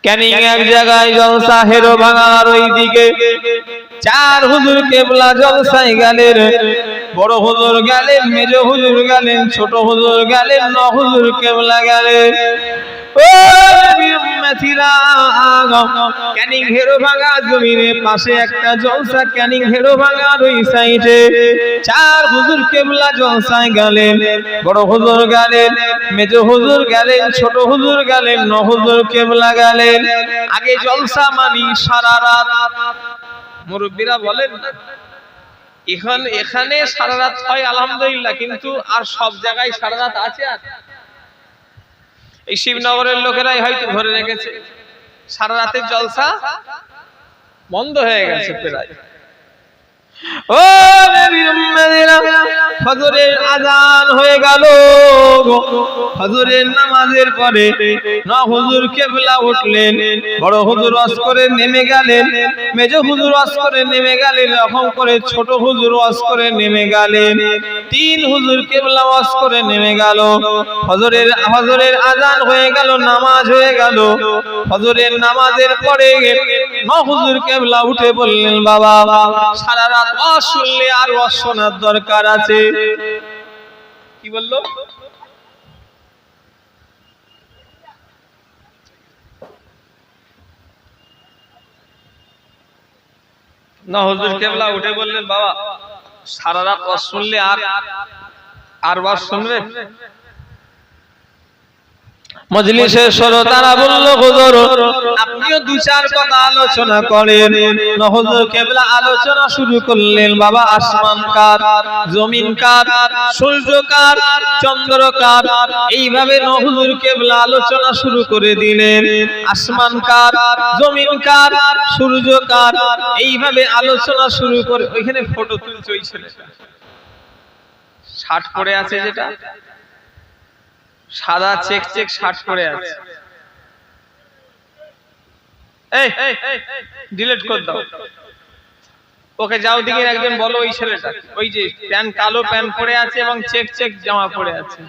ক্যানিং এক জায়গায় জলসা, হেরো ভাঙার ওইদিকে চার হুজুর কেবলা জলসায় গেলেন। বড় হুজুর গেলেন, মেজ হুজুর গেলেন, ছোট হুজুর গেলেন, ন হুজুর কেবলা গেলেন। ও উম্মতিরা, ক্যানিং হেরো ভাঙা জমিনের পাশে একটা জলসা, ক্যানিং হেরো ভাঙার ওই সাইডে চার হুজুর কেবলা জলসায় গেলেন। বড় হুজুর গেলেন, মেজ হুজুর গেলেন, ছোট হুজুর গেলেন, ন হুজুর কেবলা গেলেন। আগে জলসা মানি সারা রাত। মুরব্বীরা বলেন না, এখানে সারা রাত হয় আলহামদুলিল্লাহ, কিন্তু আর সব জায়গায় সারা রাত আছে? আর এই শিবনগরের লোকেরাই হয়তো ধরে রেখেছে, সারা রাতের জলসা বন্ধ হয়ে গেছে প্রায়। ও নবীর উম্মতেরা, ফজরের আযান হয়ে গেল। ফজরের নামাজের পরে ন হুজুর কেবলা উঠলেন। বড় হুজুর ওয়াজ করে নেমে গেলেন, মেজ হুজুর ওয়াজ করে নেমে গেলেন, এরকম করে ছোট হুজুর ওয়াজ করে নেমে গেলেন। তিন হুজুর কেবলা ওয়াজ করে নেমে গেল। ফজরের আযান হয়ে গেল, নামাজ হয়ে গেল। ফজরের নামাজের পরে ন হুজুর কেবলা উঠে বললেন, বাবা সারা রাত ওয়াজ শুনলে আর ওয়াজ শোনার দরকার আছে। কি বললো? না, হুজুর কেবলা উঠে বললেন, বাবা সারা রাত ওয়াজ শুনলে আর ওয়াজ শুনবে? মজলিসের শ্রোতারা বলল, হুজুর আপনিও দু চার কথা আলোচনা করেন। হুজুর কেবলা আলোচনা শুরু করলেন, বাবা আসমান কার, জমিন কার, সূর্য কার, চন্দ্র কার। এইভাবে হুজুর কেবলা আলোচনা শুরু করে দিলেন। আসমান কার, জমিন কার, সূর্য কার, এইভাবে আলোচনা শুরু করে। ওইখানে ফটো তুলছে ওই ছেলেটা, শার্ট পরে আছে, যেটা সাদা চেক চেক শার্ট পরে আছে। এই ডিলিট করে দাও ওকে। যাও দিকে একজন বলো ওই ছেলেটা, ওই যে প্যান্ট, কালো প্যান্ট পরে আছে এবং চেক চেক জামা পরে আছে।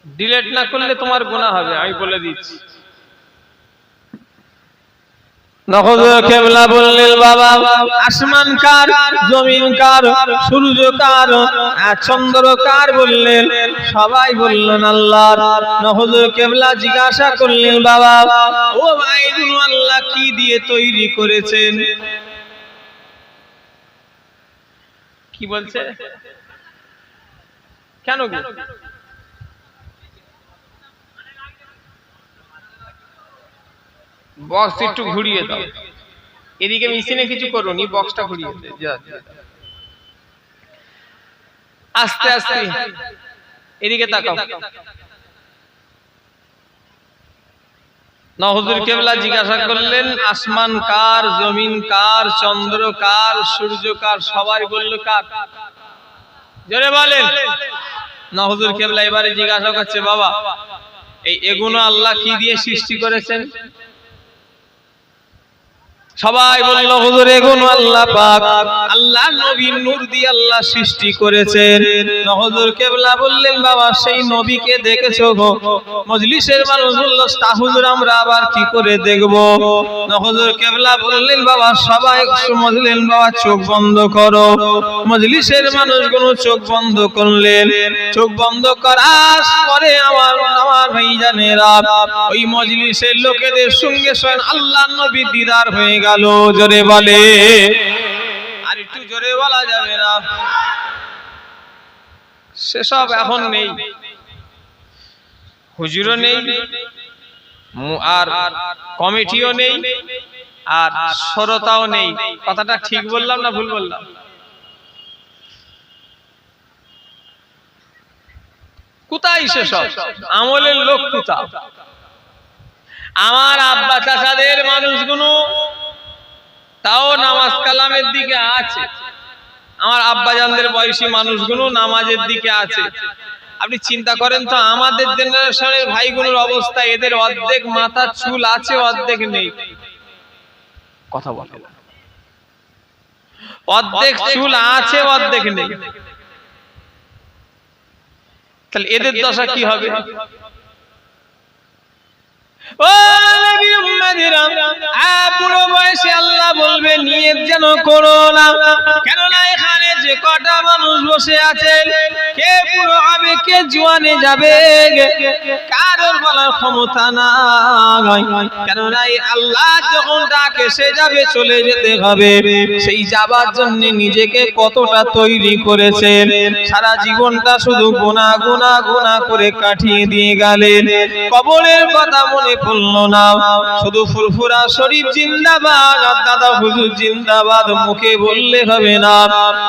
ডিলিট না করলে তোমার গুনাহ হবে, আমি বলে দিচ্ছি। হুজুর কেবলা বললেন, বাবা আসমান কার, জমিন কার, সূর্য কার, চন্দ্র কার? বললেন, সবাই বললেন আল্লাহর। হুজুর কেবলা জিজ্ঞাসা করলেন, বাবা ও ভাই, আল্লাহ কি দিয়ে তৈরি করেছেন? কি বলছে? কেন গো? বক্স একটু ঘুরিয়ে দাও, এদিকে মেশিনে কিছু করুনি, বক্সটা ঘুরিয়ে দাও আস্তে আস্তে। এদিকে তাকাও। হুজুর কেবলা জিজ্ঞাসা করলেন, আসমান কার, জমিন কার, চন্দ্র কার, সূর্য কার? সবাই বলল কার? জোরে বলেন। হুজুর কেবলা এবারে জিজ্ঞাসা করছে, বাবা এগুলো আল্লাহ কি দিয়ে সৃষ্টি করেছেন? সবাই বলল, হুজুর এগুলো আল্লাহ পাক, আল্লাহ নবীর নূর দিয়ে আল্লাহ সৃষ্টি করেছেন। হুজুর কেবলা বললেন, বাবা সেই নবীকে দেখেছো গো? মজলিসের মানুষ বলল, তা হুজুর আমরা আবার কি করে দেখব? হুজুর কেবলা বললেন, বাবা সবাই মজলিস, বাবা চোখ বন্ধ করো। মজলিসের মানুষগুলো চোখ বন্ধ করলেন। চোখ বন্ধ করার পরে আমার ভাইজানেরা, ওই মজলিসের লোকেদের সঙ্গে সঙ্গে আল্লাহর নবী দিদার হয়ে গেল। জোরে বলে, আর একটু জোরে বলা যাবে না? সেসব এখন নেই, হুজুরও নেই, আর কমিটিও নেই, আর শ্রোতাও নেই। কথাটা ঠিক বললাম না ভুল বললাম? কোথায় সেসব আমলের লোক? কোথাও? আমার আব্বা চাচাদের মানুষগুলো তাও নামাজ কালামের দিকে আছে, আমার আব্বা জানদের বয়সী মানুষগুলো নামাজের দিকে আছে। আপনি চিন্তা করেন তো, আমাদের জেনারেশনের ভাইগুলোর অবস্থা, এদের অর্ধেক মাথা চুল আছে, অর্ধেক নেই। কথা বলে, অর্ধেক চুল আছে, অর্ধেক নেই। তাহলে এদের দশা কি হবে? ও নবীর উম্মতিরা, বুড়ো বয়সে আল্লাহ বলবে নিয়ত যেন করো না, কেননা এখানে যে কটা মানুষ বসে আছে, কে বুড়ো হবে কে জওয়ানে যাবে কারোর বলার ক্ষমতা নাই, কেননা আল্লাহ যখন ডাকে সে যাবে, চলে যেতে হবে। সেই যাবার জন্য নিজেকে কতটা তৈরি করেছেন, সারা জীবনটা শুধু গুনাহ গুনাহ গুনাহ করে কাটিয়ে দিয়ে গেলেন, কবরের কথা মনে পড়লো না, শুধু ফুরফুরা শরীফ জিন্দাবাদ আর দাদা হুজুর জিন্দাবাদ মুখে বললে হবে না।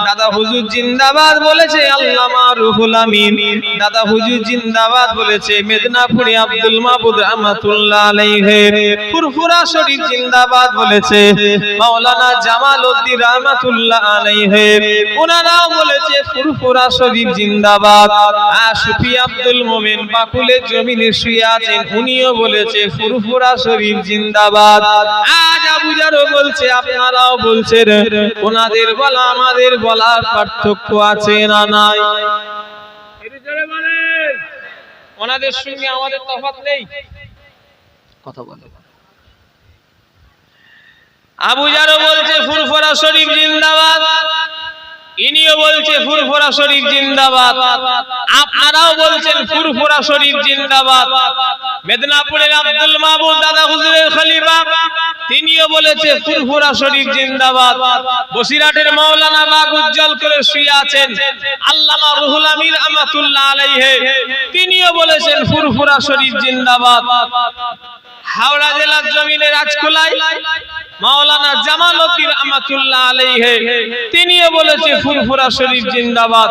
দাদা হুজুর জিন্দাবাদ বলেছে আল্লামা রুহুল আমিন, দাদা হুজুর জিন্দাবাদ বলেছে মেদিনীপুরে আব্দুল মাবুদ রহমাতুল্লাহ আলাইহি, ফুরফুরা শরীফ জিন্দাবাদ বলেছে মাওলানা জামাল উদ্দিন রহমাতুল্লাহ আলাইহি, ওনারাও বলেছে ফুরফুরা শরীফ জিন্দাবাদ। সুফি আব্দুল মোমিন বাকুলের জমিনে শুয়ে আছেন, উনিও বলেছে ফুরফুরা শরীফ জিন্দাবাদ। আজ আবু জারও বলছে, আপনারাও বলছেন, ওনাদের বলা আমাদের বলার পার্থক্য আছে না নাই? ওনাদের সঙ্গে আমাদের তফাৎ নেই, কথা বলে। আবু জারও বলছে ফুরফুরা শরীফ জিন্দাবাদ, ইনিও বলছে ফুরফুরা শরীফ জিন্দাবাদ, আপনারাও বলছেন ফুরফুরা শরীফ জিন্দাবাদ। মেদিনীপুরের আব্দুল মাবুদ দাদা হুজুরের খলিফা, তিনিও বলেছে ফুরফুরা শরীফ জিন্দাবাদ। বসিরহাটের মাওলানা বাগ উজ্জ্বল করে শুয়ে আছেন আল্লামা রুহুল আমিন রহমাতুল্লাহ আলাইহি, তিনিও বলেছেন ফুরফুরা শরীফ জিন্দাবাদ। হাওড়া জেলার জমিনে রাজখোলায় মাওলানা জামাল উদ্দিন রহমাতুল্লাহ আলাইহি, তিনিও বলেছে ফুরফুরা শরীফ জিন্দাবাদ।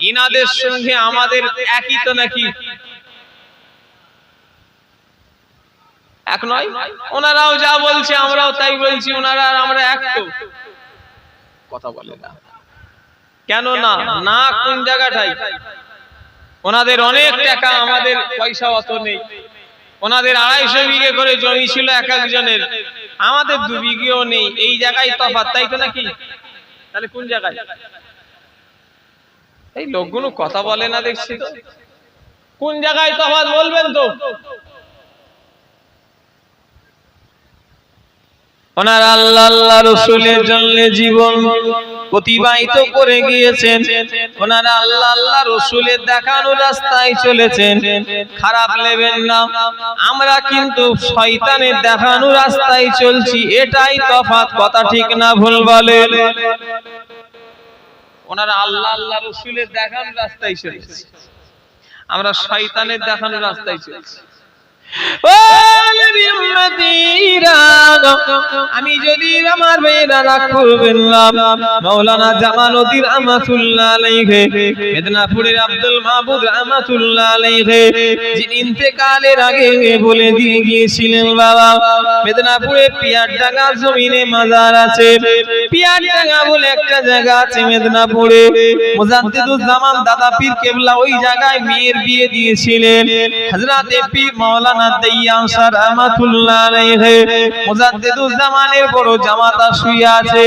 ইনাদের সঙ্গে আমাদের একই তো নাকি? এক নয়? ওনারাও যা বলছে আমরাও তাই বলছি, ওনারা আর আমরা এক তো? কথা বলে না কেন? না না কোন জায়গাটাই? ওনাদের অনেক টাকা, আমাদের পয়সা অত নেই। ওনাদের 250 বিঘে করে জমি ছিল এক একজনের, আমাদের 2 বিঘেও নেই। এই জায়গায় তফাৎ, তাই তো নাকি? তাহলে কোন জায়গায়? এই লোকগুলো কথা বলে না দেখছি তো, কোন জায়গায় তফাৎ বলবেন তো? ওনারা আল্লাহ আল্লাহ রাসূলের জন্য জীবন অতিবাহিত করে গিয়েছেন, ওনারা আল্লাহ আল্লাহ রাসূলের দেখানো রাস্তায় চলেছেন। খারাপ নেবেন না, আমরা কিন্তু শয়তানের দেখানো রাস্তায় চলছি, এটাই তফাৎ। কথা ঠিক না ভুল বলেন? ওনারা আল্লাহ আল্লাহ রাসূলের দেখানো রাস্তায় চলছে, আমরা শয়তানের দেখানো রাস্তায় চলছি। আমি যদি আমার ভাইয়েরা রাগ করবেন না, মাওলানা জামাল উদ্দিন রহমাতুল্লাহ আলাইহি, মেদিনীপুরের আব্দুল মাবুদ রহমাতুল্লাহ আলাইহি, যিনি ইন্তেকালের আগে বলে দিয়ে গিয়েছিলেন, বাবা মেদিনীপুরে পিয়ারডাঙ্গা জমিনে মাজার আছে। পিয়ারডাঙ্গা বলে একটা জায়গা আছে মেদিনীপুরে, মুজাদ্দিদুজ জামান দাদা পীর কেবলা ওই জায়গায় মেয়ের বিয়ে দিয়েছিলেন। হযরত পীর মাওলানা রহমাতুল্লাহ আলাইহি, মুজাদ্দিদুজ জামানের বড় জামাতা শুয়ে আছে।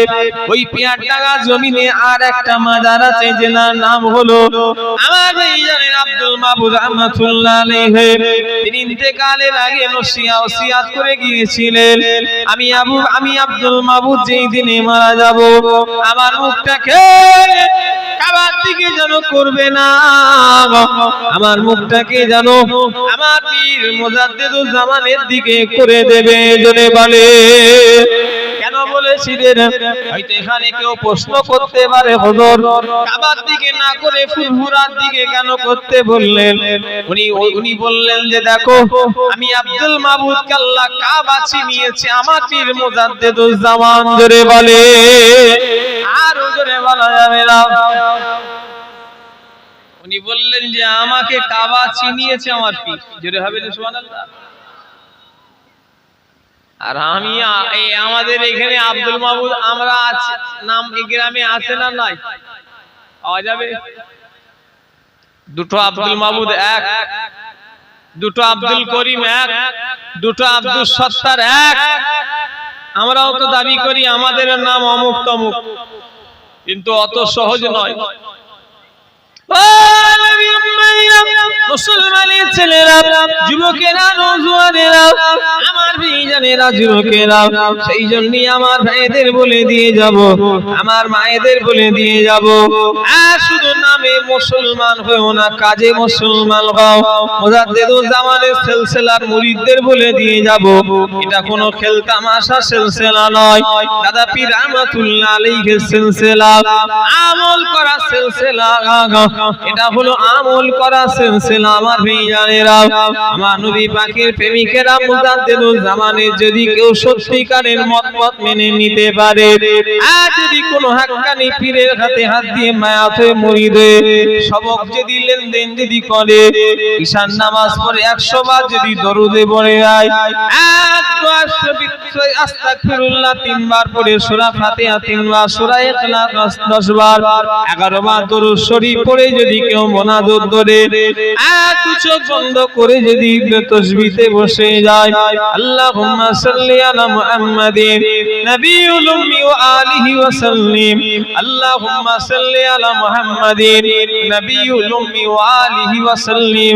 ওই পিয়ারডাঙ্গা জমিনে আর একটা মাজার আছে, যার নাম হলো আমার ভাইজানের আব্দুল মাবুদ রহমাতুল্লাহ আলাইহি। তিনি ইন্তেকালের আগে ওসিয়াত করে গিয়েছিলেন, আমি আব্দুল মাবুদ যেই দিনে মারা যাব, আমার মুখটাকে কাবার দিকে যেন করবে না, আমার মুখটাকে যেন আমার পীর মুজাদ্দিদুজ জামানের দিকে করে দেবে। জনে বলে কেন বলেছিলেন? হয়তো এখানে কেউ প্রশ্ন করতে পারে, হুজুর কাবার দিকে না করে ফুরফুরার দিকে কেন করতে বললেন? উনি বললেন যে দেখো, আমি আব্দুল মাবুদ আল্লাহ কাবা চিনিয়েছে আমার পীর মুজাদ্দিদুজ জামান। জোরে বলে, আর জোরে বলা যাবে না। উনি বললেন যে আমাকে কাবা চিনিয়েছে আমার পীর। জোরে হবে না সুবহানাল্লাহ? আর আমি আমাদের এখানে আব্দুল মাবুদ আমরা আছে, নাম এই গ্রামে আছে না নাই? পাওয়া যাবে? দুটো আব্দুল মাবুদ এক, দুটো আব্দুল করিম এক, দুটো আব্দুল সত্তার এক। আমরাও তো দাবি করি আমাদের নাম অমুক তমুক, কিন্তু অত সহজ নয়। ছেলেরা, যুবকেরা, নওজোয়ানেরা, আমার ভাইজানেরা, যুবকেরা, সেই জন্যই আমার ভাইদের বলে দিয়ে যাব, আমার মায়েদের বলে দিয়ে যাব, আর শুধু নামে মুসলমান হও না, কাজে মুসলমান হও। মুজাদ্দিদুল জামানের সিলসিলার মুরিদদের বলে দিয়ে যাব, এটা কোনো খেল তামাশা সিলসিলা নয়, দাদা পীর রহমাতুল্লাহ আলাইহির সিলসিলা, আমল করা সিলসিলা, এটা হলো আমল করা সিলসিলা। আমার ভাইজানেরা, আমার নবী পাকের প্রেমিকেরা, মুজাদ্দিদুল জামানের যদি কেউ সত্যিকারের মত মেনে নিতে পারে, আর যদি কোনো হাক্কানি পীরের হাতে হাত দিয়ে মায়াত হয়ে মুরিদ হয়ে সবক যদি লেনদেন যদি করে, ঈশান নামাজ পড়ে 100 বার যদি দরুদে পড়ে যায়, আস্তাগফিরুল্লাহ 3 বার পড়ে, সূরা ফাতিহা 3 বার, সূরা ইখলাস 10 বার, 11 বার দরুদ শরীফ পড়ে যদি কেউ মোনাজাত ধরে, আর চোখ বন্ধ করে যদি তাসবিহতে বসে যায়, আল্লাহুম্মা সাল্লি আলা মুহাম্মাদিন নবিয়ুল উম্মি ওয়া আলিহি ওয়া সাল্লিম, আল্লাহুম্মা সাল্লি আলা মুহাম্মাদিন নবিয়ুল উম্মি ওয়া আলিহি ওয়া সাল্লিম,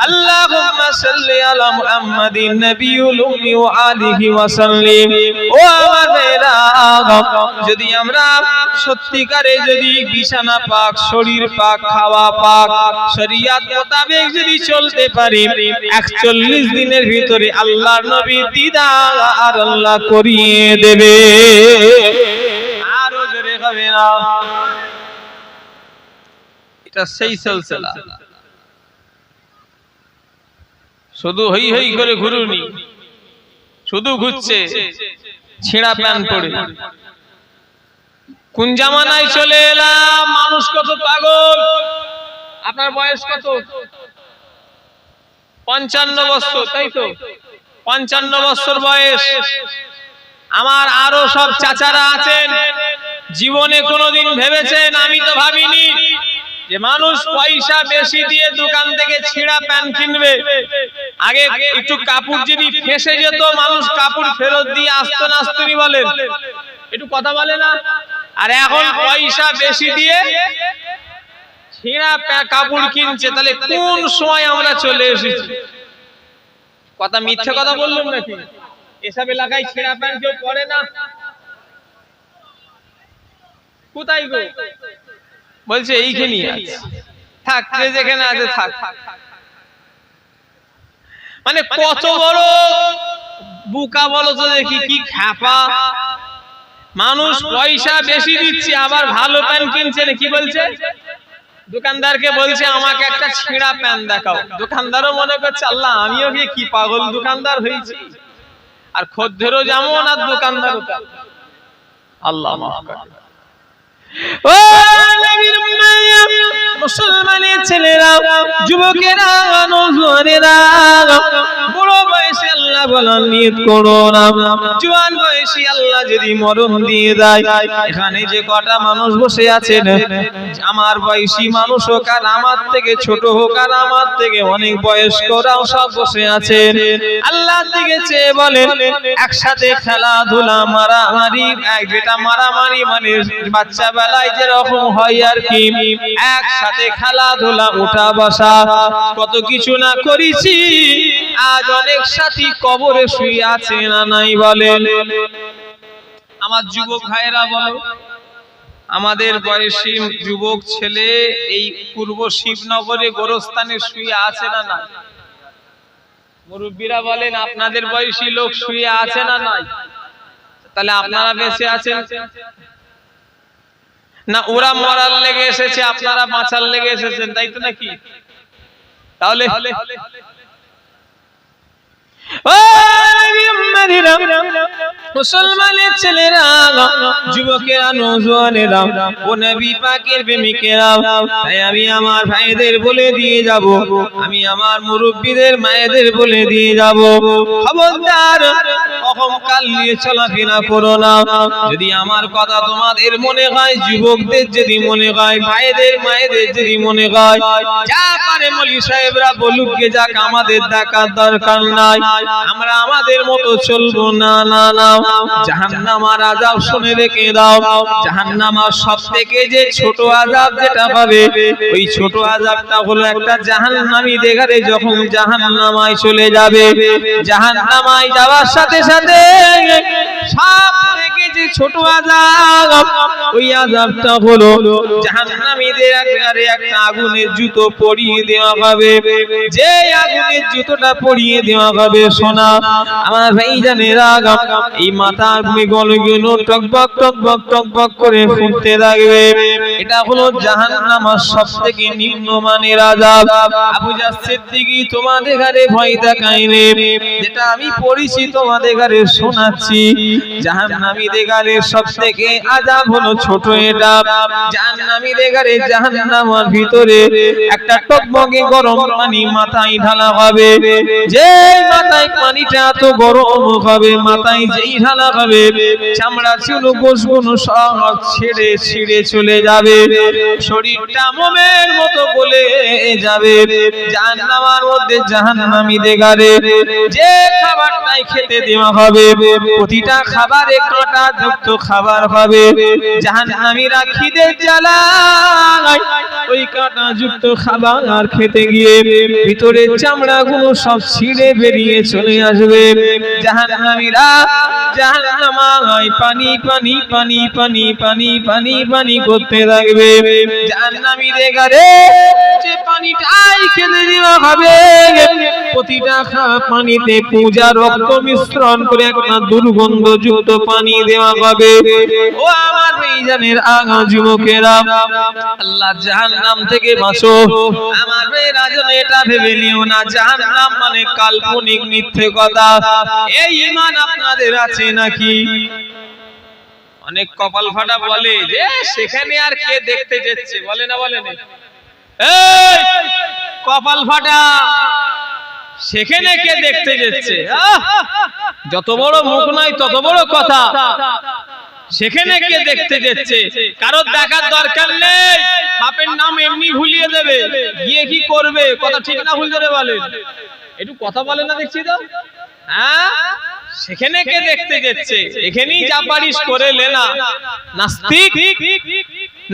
আল্লাহুম্মা সাল্লি আলা মুহাম্মাদিন নবিয়ুল উম্মি ওয়া আলিহি ওয়া সাল্লিম। ও আমার ভাইরা, যদি আমরা সত্যিকারে যদি বিছানা পাক, শরীর পাক, খাওয়া পাক, শরীয়ত মোতাবেক যদি চলতে পারি, 41 দিনের ভিতরে আল্লাহর নবীর দিদার আল্লাহ করিয়ে দেবে। আরো জোরে হবে না, এটা সেই সিলসিলা। শুধু হই হই করে ঘুরুনি, শুধু ঘুরছে ছেঁড়া প্যান্ট পরে। কোন জামানায় চলে এলাম, মানুষ কত পাগল। আপনার বয়স কত? 55 বছর, তাই তো? 55 বছর বয়স। আমার আরো সব চাচারা আছেন, জীবনে কোনোদিন ভেবেছেন? আমি তো ভাবিনি যে মানুষ পয়সা বেশি দিয়ে দোকান থেকে ছিঁড়া প্যান্ট কিনবে। আগে একটু কাপড় যদি ফেসে যেত, মানুষ কাপড় ফেরত দিয়ে আসতো না, আসতনি বলেন, একটু কথা বলে না। আর এখন পয়সা বেশি দিয়ে ছিঁড়া কাপড় কিনছে। তাহলে কোন সময় আমরা চলে এসেছি? কথা মিথ্যে কথা বললাম নাকি? এসব এলাকায় ছিঁড়া প্যান্ট কেউ পরে না। কোথায় গো? বলছে এইখানে আছে, থাক, যেখানে আছে থাক। মানে কত বড় বুকা বলো তো দেখি, কি খ্যাপা মানুষ। পয়সা বেশি দিচ্ছে, আবার ভালো প্যান্ট কিনছে না। কি বলছে? দোকানদারকে বলছে আমাকে একটা ছিঁড়া প্যান্ট দেখাও। দোকানদারও মনে করছে আল্লাহ, আমিও কি পাগল দোকানদার হয়েছি। আর খদ্দেরও যেমন আর দোকানদারও তেমন। আল্লাহ মাফ করে। ও নবীর মায়া, মুসলমানের ছেলেরা, যুবকেরা, নওজোয়ানেরা, বুড়ো বয়সে আল্লাহ বলার নিয়ত করো না। জওয়ান বয়সে আল্লাহ যদি মরণ দিয়ে দেয়, এখানে যে কটা মানুষ বসে আছেন, আমার বয়সী মানুষ হোক আর আমার থেকে ছোট হোক আর আমার থেকে অনেক বয়স্করাও সব বসে আছেন, আল্লাহ থেকে চেয়ে বলেন একসাথে খেলাধুলা, মারামারি। যেটা মারামারি মানে বাচ্চা বেলায় যেরকম হয় আর কি, একসাথে খেলাধুলা, উঠা বসা, কত কিছু না করেছি। আজ অনেক সাথী কবরে শুয়ে আছে না নাই বলেন? আমার যুবক ভাইরা বলো, আমাদের বয়সী যুবক ছেলে এই পূর্ব শিবনগরে গোরস্থানে শুয়ে আছে না নাই? মুরব্বীরা বলেন আপনাদের বয়সী লোক শুয়ে আছে না নাই? তাহলে আপনারা বেঁচে আছেন না? ওরা মরার লেগে এসেছে, আপনারা বাঁচার লেগে এসেছেন, তাই তো নাকি? তাহলে মুসলমানের ছেলেরা, যুবকেরা, নওজোয়ানেরা, ও নবী পাকের প্রেমিকেরা, তাই আমি আমার ভাইদের বলে দিয়ে যাব, আমি আমার মুরব্বীদের মায়েদের বলে দিয়ে যাব, খবরদার অহংকার নিয়ে চলাফেরা করো না। যদি আমার কথা তোমাদের মনে হয়, যুবকদের যদি মনে হয়, ভাইদের মায়েদের যদি মনে হয়, যা পারে মৌলভী সাহেবরা বলুক গে যাক, আমাদের দেখার দরকার নাই, আমরা আমাদের মতো চলবো না। না না, জাহান্নামের আযাব শুনে রেখে দাও। জাহান্নামের সবথেকে যে ছোট আযাব যেটা হবে, ওই ছোট আযাবটা হলো একটা জাহান্নামী দেখারে যখন জাহান্নামায় চলে যাবে, জাহান্নামায় যাওয়ার সাথে সাথে সবথেকে যে ছোট আযাব, ওই আযাবটা হলো জাহান্নামীদের আকারে একটা আগুনের জুতো পরিয়ে দেওয়া হবে। যে আগুনের জুতোটা পরিয়ে দেওয়া হবে, সোনা আমার ভাইজানেরা, এই মাথার গলগুলো টকবক টকবক টকবক করে ফুটতে থাকবে। এটা হলো জাহান্নামের সবথেকে নিম্নমানের আযাব। আবু জাহল সিদ্দিকী তোমাদের ঘরে ভয় দেখায়নি, যেটা আমি পড়েছি তোমাদের ঘরে শোনাচ্ছি। জাহান্নামীদের ঘরে সবথেকে আযাব হলো ছোট এটা। জাহান্নামীদের ঘরে জাহান্নামের ভিতরে একটা টকবকে গরম পানি মাথায় ঢালা হবে। যে মাথায় পানিটা এত গরম হবে, মাথায় যেই ঢালা হবে, চামড়া চুল গোশগুলো সব ছেড়ে ছিঁড়ে চলে যাবে, শরীরটা মোমের মতো গলে যাবে। জাহান্নামের মধ্যে জাহান্নামীদের ঘরে যে খাবারটাই খেতে দেওয়া হবে, প্রতিটা খাবারে কাঁটা যুক্ত খাবার হবে। জাহান্নামীরা খিদে জ্বালায় ওই কাঁটা যুক্ত খাবার খেতে গিয়ে ভিতরে চামড়াগুলো সব ছিঁড়ে বেরিয়ে চলে আসবে। জাহান্নামীরা জাহান্নামায় পানি পানি পানি পানি পানি পানি পানি করতে থাকবে। জাহান্নামীদের ঘরে যে পানিটাই খেতে দেওয়া হবে, প্রতিটা পানিতে পূজা রক্ত মিশ্রণ করে একটা দুর্গন্ধযুক্ত পানি দেওয়া হবে। ও আমার ভাইজানের আগা যুবকেরা, আল্লাহ জাহান্নাম থেকে বাঁচো। আমার ভাইরা যেন এটা ভেবে নিও না জাহান্নাম মানে কাল্পনিক মিথ্যে কথা। এই ঈমান আপনাদের আছে নাকি? অনেক কপাল ফাটা বলে যে সেখানে আর কে দেখতে যাচ্ছে, বলে না বলে না? এই কপাল ফাটা, সেখানে কে দেখতে যাচ্ছে? যত বড় মুখ নয় তত বড় কথা। সেখানে কে দেখতে যাচ্ছে? কারোর দেখার দরকার নেই, বাপের নাম এমনি ভুলিয়ে দেবে, গিয়ে কি করবে? কথা ঠিক না ভুল করে বলেন, একটু কথা বলে না দেখছি তো। হ্যাঁ, সেখানে কে দেখতে যাচ্ছে? এখানেই যা পারিস করে লেনা। নাস্তিক,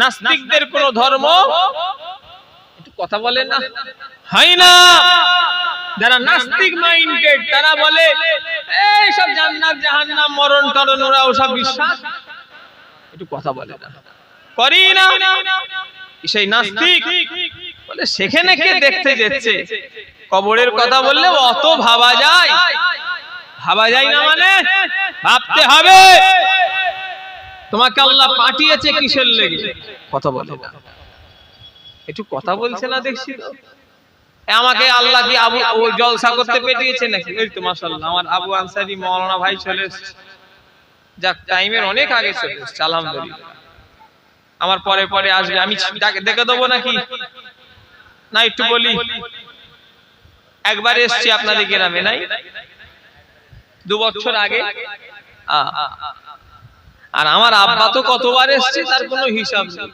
নাস্তিকদের কোন ধর্ম একটু কথা বলে না, হয় না। যারা নাস্তিক মাইন্ডেড তারা বলে এই সব জান্নাত জাহান্নাম মরণ টরণ ওরা ওসব বিশ্বাস, একটু কথা বলে না, করি না। সেই নাস্তিক বলে সেখানে কে দেখতে যাচ্ছে? কবরের কথা বললে অত ভাবা যায়? ভাবা যায় না মানে ভাবতে হবে। তোমাকে আল্লাহ পাঠিয়েছে কিসের লেগে? কথা বলে না, একটু কথা বলছে না দেখছি তো। আমাকে আল্লাহ কি আবু জলসা করতে পাঠিয়েছে নাকি? এই তো মাশাআল্লাহ আমার আবু আনসারী মাওলানা ভাই চলে এসেছে। যাক, টাইমের অনেক আগে চলে এসেছে, আলহামদুলিল্লাহ। আমার পরে পরে আসবে, আমি দেখে দেবো নাকি না? একটু বলি, একবার এসেছি আপনাদের গ্রামে, নাই 2 বছর আগে। আর আমার আব্বা তো কতবার এসেছে তার কোনো হিসাব নেই।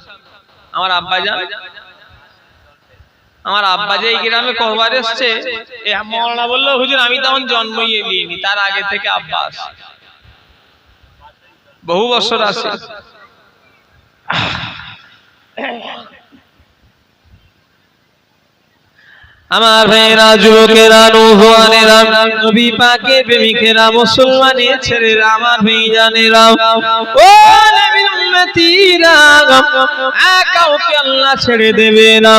আমার আব্বা যে এই গ্রামে কতবার এসেছে, মৌলানা বললো হুজুর আমি তখন জন্মই নিইনি, তার আগে থেকে আব্বা আসে, বহু বছর আসে। আমার ভাইরা, যুবকেরা, নওজওয়ানেরা, নবী পাকের প্রেমিকেরা, মুসলমানের ছেলেরা, আমার ভাইজানেরা, ও নবীর উম্মতিরা, কাউকে আল্লাহ ছেড়ে দেবে না।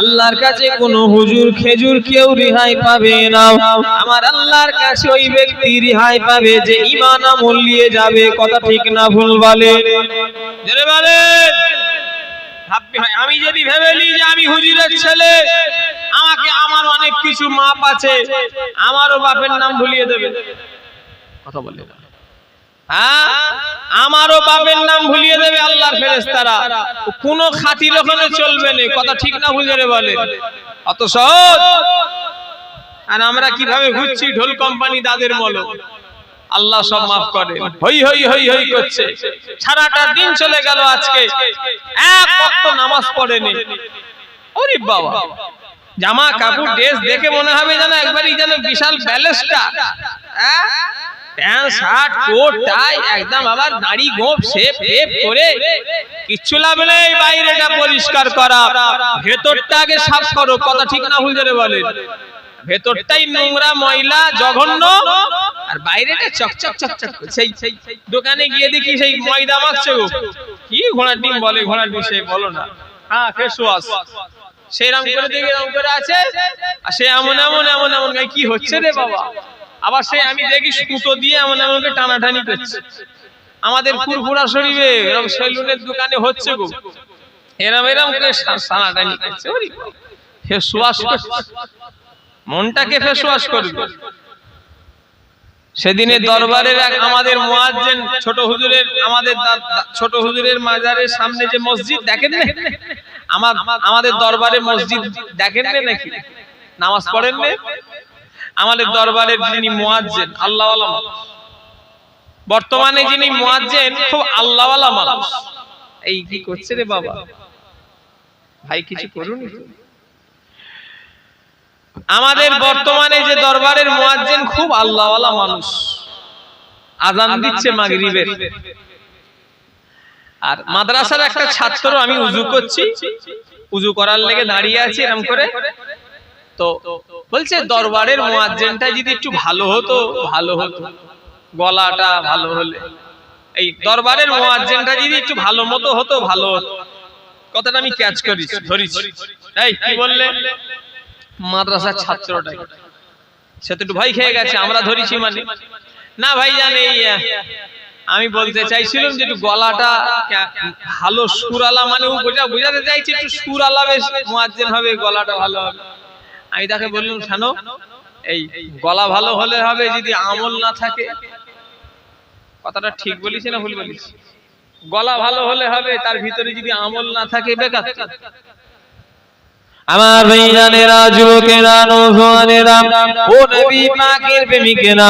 আল্লাহর কাছে কোনো হুজুর খেজুর কেউ রেহাই পাবে না। আমার আল্লাহর কাছে ওই ব্যক্তি রেহাই পাবে যে ঈমান আমল নিয়ে যাবে। কথা ঠিক না ভুল বলেন? জোরে বলেন। আমি যদি ভেবে নিই যে আমি হুজুরের ছেলে, আমাকে আমার অনেক কিছু মাপ আছে, আমারও বাপের নাম ভুলিয়ে দেবে। কথা বলে না? হ্যাঁ, আমারও বাপের নাম ভুলিয়ে দেবে আল্লাহর ফেরেশতারা। কোনো খাতির ওখানে চলবে না। কথা ঠিক না ভুল করে বলে? অত সহজ। আর আমরা কিভাবে ঘুরছি ঢোল কোম্পানি দাদের মলো। আল্লাহ সব মাফ করে। হই হই হই হই করছে, সারাটা দিন চলে গেল, আজকে এক ওয়াক্ত নামাজ পড়েনি। ওরে বাবা, জামা কাপড় ড্রেস দেখে মনে হবে যেন একবারই যেন বিশাল ব্যালেস্টা। প্যান্ট শার্ট কোট টাই একদম, আবার দাড়ি গোঁফ শেপ করে কিচ্ছু লাভ নেই। বাইরেটা পরিষ্কার করা, ভেতরটা আগে সাফ করো। কথা ঠিক না ভুল করে বলেন? ভেতরটাই নোংরা ময়লা জঘন্য, আর বাইরেটা চকচক চকচক। সেই দোকানে গিয়ে দেখি সেই ময়দা মাখছে গো, কি ঘোড়ার ডিম বলে, ঘোড়ার ডিম সে বলো না, হ্যাঁ ফেস ওয়াশ, সেরকম করে দেখি এরকম করে আছে, আর সে এমন এমন এমন এমন কি হচ্ছে রে বাবা। আবার সে আমি দেখি সুতো দিয়ে এমন এমন টানাটানি করছে। আমাদের ফুরফুরা শরীফে এরকম সেলুনের দোকানে হচ্ছে গো, এরম এরম করে টানাটানি করছে। ফেস ওয়াশ মনটাকে ফেস ওয়াশ করবে। সেদিনে দরবারের আমাদের মুয়াজ্জিন ছোট হুজুরের, আমাদের ছোট হুজুরের মাজারের সামনে যে মসজিদ দেখেন না, আমাদের দরবারে মসজিদ দেখেন না নাকি? নামাজ পড়েন না? আমাদের দরবারের যিনি মুয়াজ্জিন আল্লাহওয়ালা মানুষ, বর্তমানে যিনি মুয়াজ্জিন খুব আল্লাহওয়ালা মানুষ। এই কি করছে রে বাবা, ভাই কিছু করুন। আমাদের বর্তমানে যে দরবারের মুয়াজ্জিন খুব আল্লাহওয়ালা মানুষ, আযান দিচ্ছে মাগরিবের, আর মাদ্রাসার একটা ছাত্র, আমি উযু করছি, উযু করার লেগে দাঁড়িয়ে আছি এরকম করে, তো বলছে দরবারের মুয়াজ্জিনটা যদি একটু ভালো হতো, ভালো হতো, গলাটা ভালো হলে, এই দরবারের মুয়াজ্জিনটা যদি একটু ভালো মতো হতো, ভালো হতো। কথাটা আমি ক্যাচ করি, ধরিছি। এই কি বললে? মাদ্রাসার ছাত্রটা, সে তো একটু ভয় খেয়ে গেছে, আমরা ধরেছি মানে না ভাই জানে। আমি বলতে চাইছিলাম যে একটু গলাটা ভালো সুরালা, মানে ও বোঝাতে চাইছে একটু সুরালা বেশ মুয়াজ্জিন হবে, গলাটা ভালো হবে। আমি তাকে বললাম শোনো, এই গলা ভালো হলে হবে যদি আমল না থাকে। কথাটা ঠিক বলিস না ভুল বলিস? গলা ভালো হলে হবে, তার ভিতরে যদি আমল না থাকে বেকার। আমার ভাইজানেরা, যুবকেরা, নওজওয়ানেরা, ও নবী পাকের প্রেমিকেরা,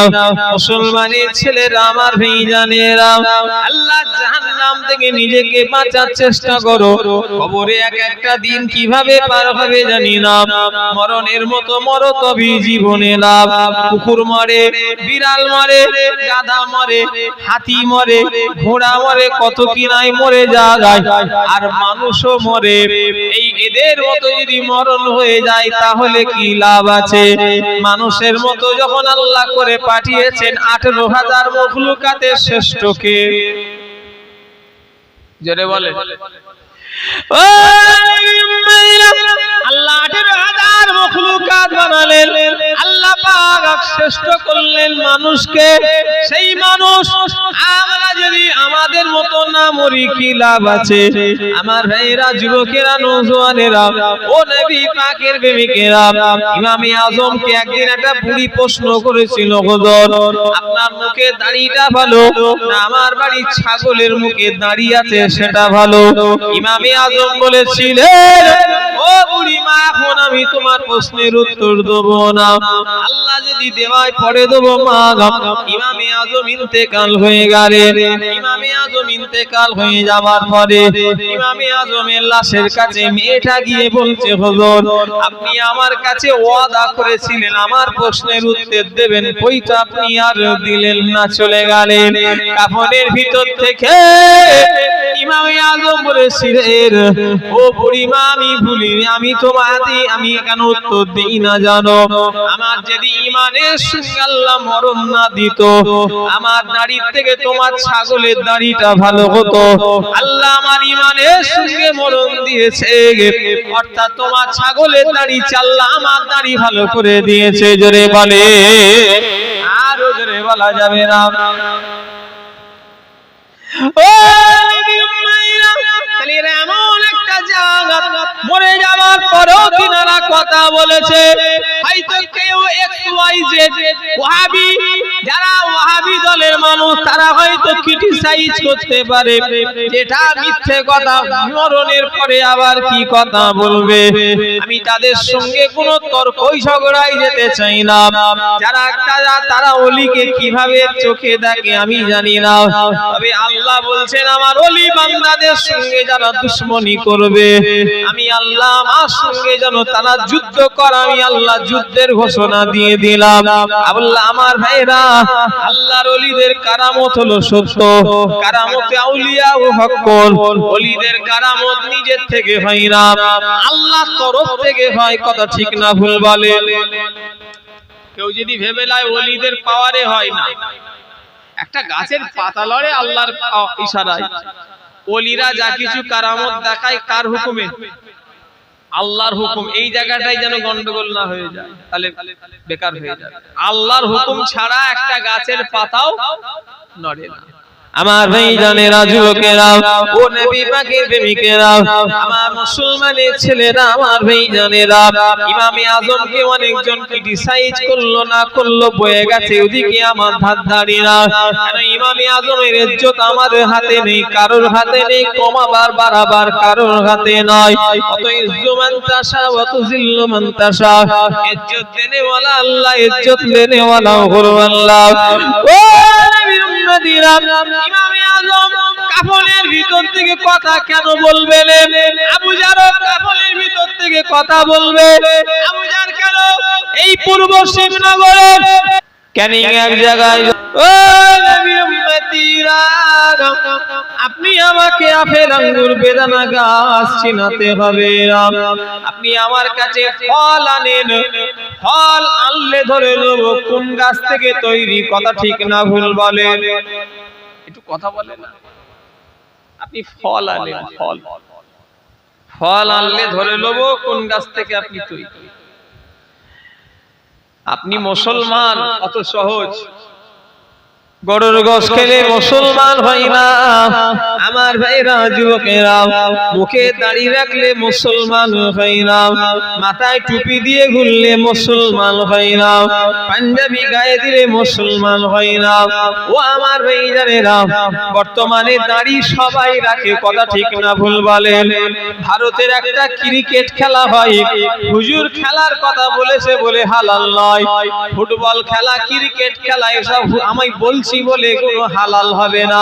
মুসলমানের ছেলেরা, আমার ভাইজানেরা, আল্লাহ জাহান্নাম থেকে নিজেকে বাঁচার চেষ্টা করো। কবরে এক একটা দিন কিভাবে পার হবে জানি না, মরণের মতো মরো তবে জীবনে লাভ। কুকুর মরে, বিড়াল মরে, গাধা মরে, হাতি মরে, ঘোড়া মরে, কত কি নাই মরে যায়, আর মানুষও মরে। এই এদের মতো যদি মরণ হয়ে যায় তাহলে কি লাভ আছে? মানুষের মতো যখন আল্লাহ করে পাঠিয়েছেন 18,000 মখলুকাতের শ্রেষ্ঠকে, জোরে বলে আল্লাহ 18,000 মখলুকাত বানালেন, আল্লাহ পাক শ্রেষ্ঠ করলেন মানুষকে। সেই মানুষ আমরা যদি আমাদের মতো না মরি কি লাভ আছে? আমার ভাইরা, যুবকেরা, নওজওয়ানেরা, ও নবী পাকের প্রেমিকেরা, ইমামে আজমকে একদিন একটা বুড়ি প্রশ্ন করেছিল, হুজুর আপনার মুখে দাড়িটা ভালো না আমার বাড়ির ছাগলের মুখে দাড়ি আছে সেটা ভালো? ইমামে আজম বলেছিলেন, ও বুড়ি মা, এখন আমি তোমার প্রশ্নের উত্তর দেব না, আল্লাহ যদি দেওয়ায় পড়ে দেব মা। ইমামে আজম ইন্তেকাল হয়ে গেলেন। ইমামে আজম ইন্তেকাল হয়ে যাওয়ার পরে ইমামে আজমের লাশের কাছে মেয়েটা গিয়ে বলছে, হুজুর আপনি আমার কাছে ওয়াদা করেছিলেন আমার প্রশ্নের উত্তর দেবেন, কইটা আপনি আর দিলেন না, চলে গেলেন। কাফনের ভিতর থেকে ইমামে আজম বলেছিলেন, ও বুড়ি মা, আমি ভুলিনি, আমি তোমাকে আমি কেন উত্তর দেই না জানো? আমার যদি ইমানের সঙ্গে আল্লাহ মরণ না দিত, আমার দাড়ির থেকে তোমার ছাগলের দাড়িটা ভালো হতো। আল্লাহ আমার ইমানের সঙ্গে মরণ দিয়েছে, অর্থাৎ তোমার ছাগলের দাড়ি চাল্লা আমার দাড়ি ভালো করে দিয়েছে। জোরে বলে, আরো জোরে বলা যাবে না। ও এমন একটা জায়গা, মরে যাওয়ার পরেও তিনারা কথা বলেছে। হয়তো কেউ XYZ ওয়াহাবি, যারা ওয়াহাবি দলের মানুষ, তারা হয়তো ক্রিটিসাইজ করতে পারে, যেটা মিথ্যে কথা, মরণের পরে আবার কি কথা বলবে। আমি তাদের সঙ্গে কোনো তর্কই ঝগড়াই যেতে চাই না। যারা তারা ওলিকে কিভাবে চোখে দেখে আমি জানি না, তবে আল্লাহ বলছেন আমার ওলি বান্দাদের সঙ্গে যারা দুশমনি করবে, আমি আল্লাহ আমার সঙ্গে যেন তারা যুদ্ধ করে, আমি আল্লাহ যুদ্ধের ঘোষণা দিয়ে দিলাম। আল্লাহ আমার ভাইরা, আল্লাহর ওলিদের কারামত হলো সত্য, কারামতে আউলিয়া ও হক্কল। ওলিদের কারামত নিজের থেকে হয় না, আল্লাহর তরফ থেকে হয়। কথা ঠিক না ভুল বলে? কেউ যদি ভেবে লায় ওলিদের পাওয়ারে হয়, না। একটা গাছের পাতা লড়ে আল্লাহর ইশারায়। ওলিরা যা কিছু কারামত দেখায় কার হুকুমে? আল্লাহর হুকুম। এই জায়গাটাই যেন গন্ডগোল না হয়ে যায়, তাহলে বেকার হয়ে যাবে। আল্লাহর হুকুম ছাড়া একটা গাছের পাতাও নড়ে না। আমার ভাইজানেরা, যুবকেরা, ও নবী পাকের প্রেমিকেরা, আমার মুসলমানের ছেলেরা, আমার ভাইজানেরা, ইমামে আজমকে অনেকজন ক্রিটিসাইজ করলো, না করলো, বয়ে গেছে ওদিকে আমার ধারধারীরা। কেন? ইমামে আজমের ইজ্জত আমাদের হাতে নেই, কারোর হাতে নেই, কমাবার বাড়াবার কারোর হাতে নয়। অত ইজ্জত মান তাশা ওয়া তুযিল্লু মান তাশা। ইজ্জত দেনে ওয়ালা আল্লাহ, ইজ্জত লেনে ওয়ালা হলো আল্লাহ। ও নবীর উম্মতিরা, ইমামে আজম কাফনের ভিতর থেকে কথা কেন বলবে? আবু জার কাফনের ভিতর থেকে কথা বলবে। আবু জার কেন এই পূর্ব শিবনগরে ক্যানিং এক জায়গায়? ও নবীর উম্মতিরা, আপনি আমাকে আপেল আঙ্গুর বেদানা গাছ চিনাতে হবে। আপনি আমার কাছে ফল আনেন, ফল আনলে ধরে নেব কোন গাছ থেকে তৈরি। কথা ঠিক না ভুল বলেন? একটু কথা বলেন না। আপনি ফল আনেন, ফল, ফল আনলে ধরে নেব কোন গাছ থেকে আপনি তৈরি। আপনি মুসলমান, অত সহজ? গরুর গোশ খেলে মুসলমান হয় না। আমার ভাইরা, যুবকেরা, মুখে দাড়ি রাখলে মুসলমান হয় না, মাথায় টুপি দিয়ে ঘুরলে মুসলমান হয় না, পাঞ্জাবি গায়ে দিলে মুসলমান হয় না। ও আমার ভাইজানেরা, বর্তমানে দাড়ি সবাই রাখে। কথা ঠিক না ভুল বলেন? ভারতের একটা ক্রিকেট খেলা হয়, হুজুর খেলার কথা বলেছে বলে হালাল নয়। ফুটবল খেলা, ক্রিকেট খেলা, এসব আমি বলছি বলে কোনো হালাল হবে না।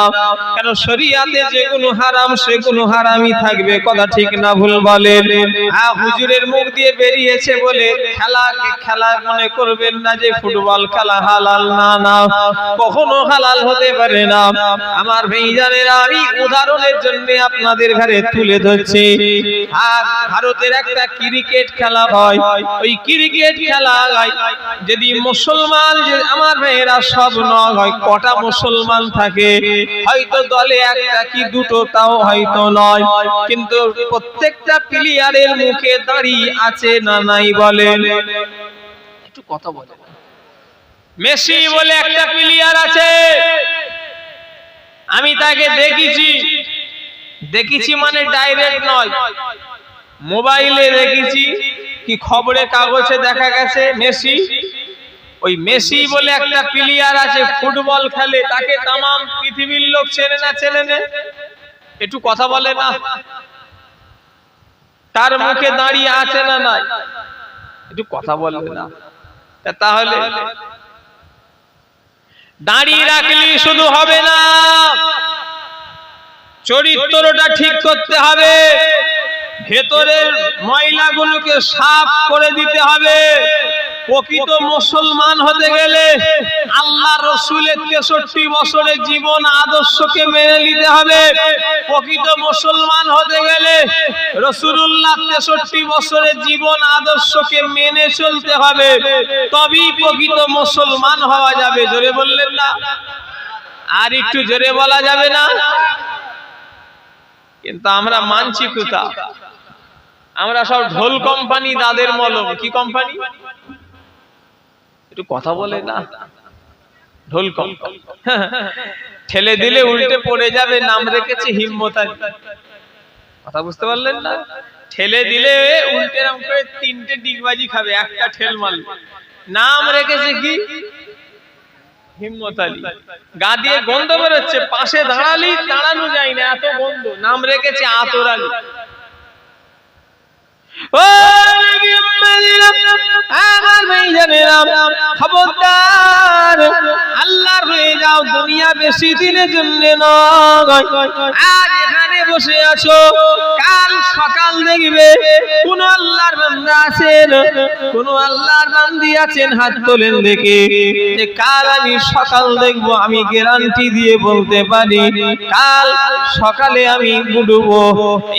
কেন? শরীয়তে যেগুলো হারাম সেগুলো হারামই থাকবে। কথা ঠিক না ভুল বলেন? হুজুরের মুখ দিয়ে বেরিয়েছে বলে খেলাকে খেলা মনে করবেন না যে ফুটবল খেলা হালাল। না, না, কখনো হালাল হতে পারে না। আমার ভাইজানেরা, আমি উদাহরণের জন্য আপনাদের ঘরে তুলে ধরছি। ভারতের একটা ক্রিকেট খেলা হয়, ওই ক্রিকেট খেলা যদি মুসলমান, আমার ভাইয়েরা, সব নয় হয়, কটা মুসলমান থাকে? হয়তো দলে একটা কি দুটো, তাও হয়তো নয়, কিন্তু প্রত্যেকটা প্লেয়ারের মুখে দাড়ি আছে না নাই বলেন? একটু কথা বলেন। মেসি বলে একটা প্লেয়ার আছে, আমি তাকে দেখেছি মানে ডাইরেক্ট নয়, মোবাইলে দেখেছি, কি খবরে কাগজে দেখা গেছে। মেসি, ওই মেসি বলে একটা প্লেয়ার আছে, ফুটবল খেলে, তাকে তাম পৃথিবীর লোক চেনে না, চেনে না? একটু কথা বলে না? তার মুখে দাঁড়িয়ে আছে না নাই? একটু কথা বলে না? তাহলে দাঁড়িয়ে রাখলে শুধু হবে না, চরিত্রটা ঠিক করতে হবে, ভেতরের ময়লাগুলোকে সাফ করে দিতে হবে। প্রকৃত মুসলমান হতে গেলে আল্লাহ রসুলের 63 বছরের জীবন আদর্শকে মেনে নিতে হবে। প্রকৃত মুসলমান হতে গেলে রাসূলুল্লাহ 63 বছরের জীবন আদর্শকে মেনে চলতে হবে, তবেই প্রকৃত মুসলমান হওয়া যাবে। জোরে বললেন না? আর একটু জোরে বলা যাবে না? কিন্তু আমরা মানছি কোথা? আমরা সব ঢোল কোম্পানি, দাদের মলম। কি কোম্পানি? একটু কথা বলে না? ঢোল কোম্পানি। ঠেলে দিলে উল্টে পড়ে যাবে, নাম রেখেছে হিম্মত আলী। কথা বুঝতে পারলেন না? ঠেলে দিলে উল্টে নাম করে 3টে ডিগবাজি খাবে, একটা ঠেল মারলে। নাম রেখেছে কি? হিম্মত আলী। গা দিয়ে গন্ধ বেরোচ্ছে, পাশে দাঁড়ালেই দাঁড়ানো যায় না, এত গন্ধ। নাম রেখেছে আতর আলী। ও আমার ভাইজানেরা, খবরদার, আল্লাহর হয়ে যাও। দুনিয়া বেশি দিনের জন্য নয়। আর এখানে বসে আছো, কাল সকাল দেখবে কোন আল্লাহর বান্দা আছেন, কোন আল্লাহর বান্দি আছেন, হাত তোলেন দেখে যে কাল আমি সকাল দেখবো। আমি গ্যারান্টি দিয়ে বলতে পারি কাল সকালে আমি উঠবো।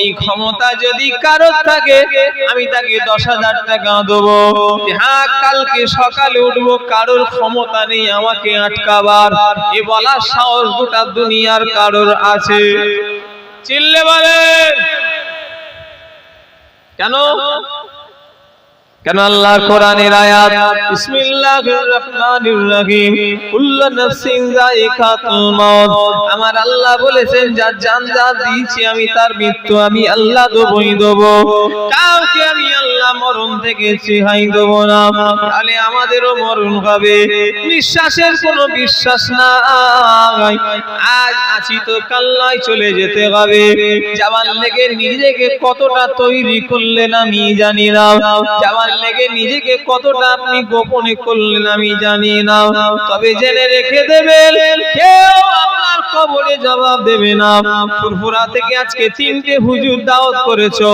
এই ক্ষমতা যদি কারোর থাকে আমি তাকে 10,000 টাকা দেবো। হ্যাঁ, কালকে সকালে উঠবো, কারোর ক্ষমতা নেই আমাকে আটকাবার। এ বলার সাহস গোটা দুনিয়ার কারোর আছে? চিল্লে বলে কেন? কেন? আল্লাহর কোরআনের আয়াত, বিসমিল্লাহির রহমানির রহিম, কুল্লু নাফসিন যায়িকাতুল মাউত। আমার আল্লাহ বলেছেন যার জান যা দিয়েছি আমি তার মৃত্যু আমি আল্লাহ দেবই দেব। কাউকে আমি আল্লাহ মরণ থেকে ছিহাই দেব না, তাহলে আমাদেরও মরণ হবে। বিশ্বাসের কোনো বিশ্বাস নাই। আজ আছি তো কাল নয়, চলে যেতে হবে। যাওয়ার লেগে নিজেকে কতটা তৈরি করলেন আমি জানি না, যাওয়ার লেগে নিজেকে কতটা আপনি গোপনে করলেন আমি জানি না। তবে জেনে রেখে দেবেন কেউ আপনার কবরে জবাব দেবে না। ফুরফুরা থেকে আজকে 3টে হুজুর দাওয়াত করেছো,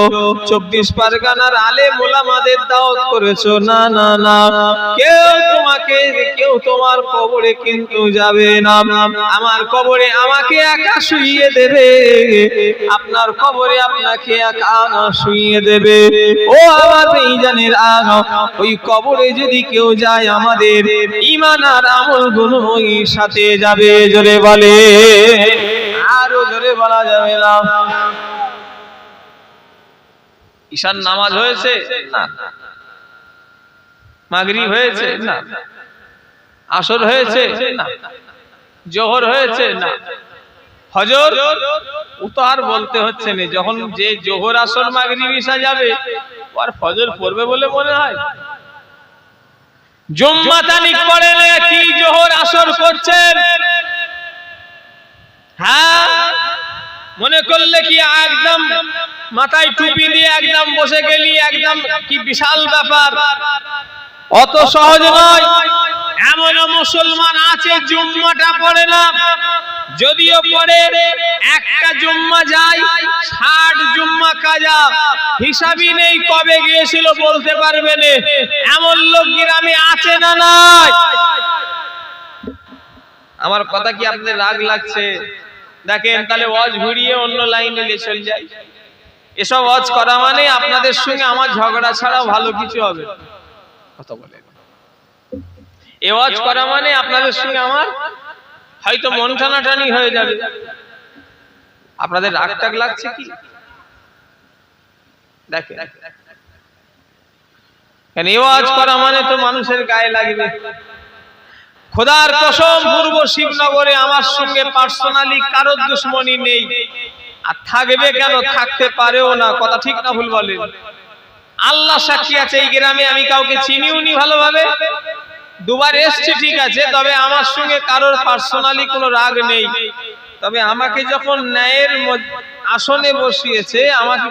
24 পরগনার আলেম ওলামাদের দাওয়াত করেছো, না না না, কেউ তোমার কবরে কিন্তু যাবে না। আমার কবরে আমাকে একা শুইয়ে দেবে, আপনার কবরে আপনাকে একা শুইয়ে দেবে। ও আমার বেঈমানের আগা, ওই কবরে যদি কেউ যায় আমাদের ঈমান আর আমলগুলো ওই সাথে যাবে। জোরে বলে, আরো জোরে বলা যাবে না। ঈশার নামাজ হয়েছে না, মাগরিব হয়েছে না, আসর হয়েছে না, জোহর হয়েছে না, ফজর উতার বলতে হচ্ছে না। যখন যে জোহর আসর মাগরিব ঈশা যাবে আর ফজর পড়বে বলে মনে হয়। জুম্মা তারিখ পড়ে কি জোহর আসর করছেন? হ্যাঁ, মনে করলে কি একদম মাথায় টুপি দিয়ে একদম বসে গেলি, একদম কি বিশাল ব্যাপার? অত সহজ নয়। এমন মুসলমান আছে জুম্মাটা পড়ে না, যদিও পড়ে একটা জুম্মা যায় 60 জুম্মা কাজা, হিসাবই নেই কবে গিয়েছিল বলতে পারবে না। এমন লোক গ্রামে আছে না নাই? আমার কথা কি আপনাদের রাগ লাগছে? দেখেন তাহলে ওয়াজ ঘুরিয়ে অন্য লাইনে নিয়ে চলে যাই। এসব ওয়াজ করা মানে আপনাদের সঙ্গে আমার ঝগড়া ছাড়াও ভালো কিছু হবে। কথা বলেন, এই ওয়াজ করা মানে আপনাদের সঙ্গে আমার হয়তো মন টানাটানি হয়ে যাবে। আপনাদের রাগ টাগ লাগছে কি? দেখেন, এই ওয়াজ করা মানে তো মানুষের গায়ে লাগবে। খোদার কসম, পূর্ব শিবনগরে আমার সঙ্গে পার্সোনালি কারোর দুশ্মনী নেই, আর থাকবে কেন, থাকতে পারেও না। কথা ঠিক না ভুল বলেন? আল্লাহ সাক্ষী আছে, এই গ্রামে আমি কাউকে চিনিও নি ভালোভাবে, দুবার এসছে ঠিক আছে, তবে আমার সঙ্গে কারোর পার্সোনালি কোনো রাগ নেই। তবে আমাকে যখন ন্যায়ের আসনে বসিয়েছে আমাকে